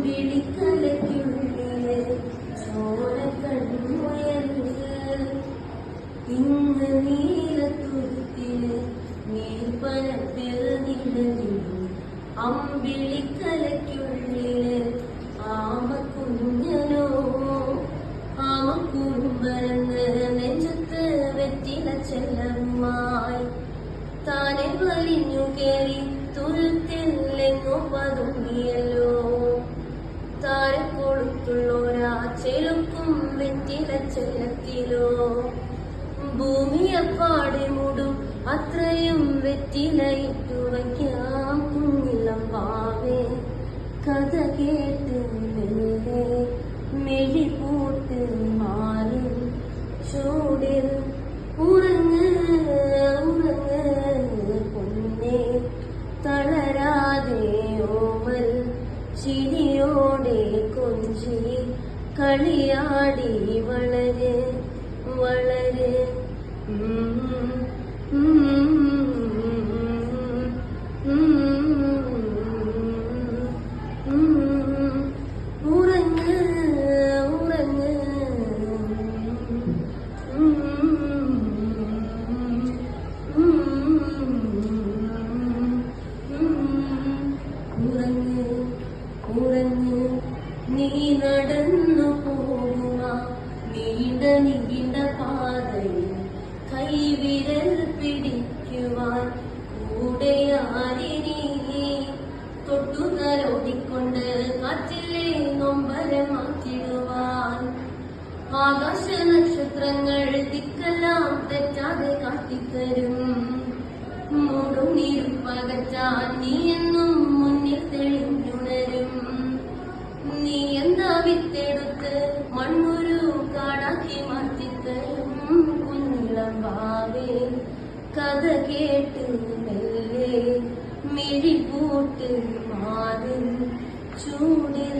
അമ്പിളിക്കലയ്ക്കുള്ളില് ചോരക്കണ്ണുയർന്ന് ഇന്ന് നീലത്തുരുത്തില് നീർപ്പനപ്പിൽ നിഴലിടും അമ്പിളിക്കലയ്ക്കുള്ളില് ആമക്കുഞ്ഞനോ ആമക്കുറുമ്പരന്ന് നെഞ്ചത്ത് വെറ്റില ചെല്ലമായി താനെ വലിഞ്ഞു കേറി തുരുത്തില്ലെങ്ങോ പതുങ്ങിയല്ലോ താരക്കൊടുത്തുള്ളോരാ ചെലുക്കും വെറ്റില ചെല്ലത്തിലോ ഭൂമിയപ്പാടെ മൂടും അത്രയും വെറ്റിലയിട്ടു വയ്ക്കാം കുഞ്ഞിളം പാവേ കഥ കേട്ട് മെല്ലെ മെഴി പൂട്ട് മാറും ചൂടിൽ ഉറങ്ങ് ഉറങ്ങ് പൊന്നേ തളരാതെ ഓമൽ ചിരിയോടെ കൊഞ്ചി കളിയാടി വളര് വളര് ഉറങ്ങ് ഉറങ്ങ് ഉറങ്ങ് ഉറങ്ങ് നീ നടന്നു പോകുക നീണ്ട നീണ്ട പാതയിൽ കൈവിരൽ പിടിക്കുവാൻ കൂടെയാരിനി തൊട്ടുതലോടിക്കൊണ്ട് കാറ്റിലെ നൊമ്പരമാറ്റിടുവാൻ ആകാശ നക്ഷത്രങ്ങൾ ദിക്കെല്ലാം തെറ്റാതെ കാട്ടിത്തരും മൂടും നീരും പകറ്റാൻ നീ എന്നും മുന്നിൽ തെളിഞ്ഞുണരും നീ എന്താ വിത്തെടുത്ത് മണ്ണൊരു കാടാക്കി മാറ്റിത്തരും കുഞ്ഞിളം ഭാവേ കഥ കേട്ട് മെല്ലെ മിഴി പൂട്ട് മാറും ചൂടിൽ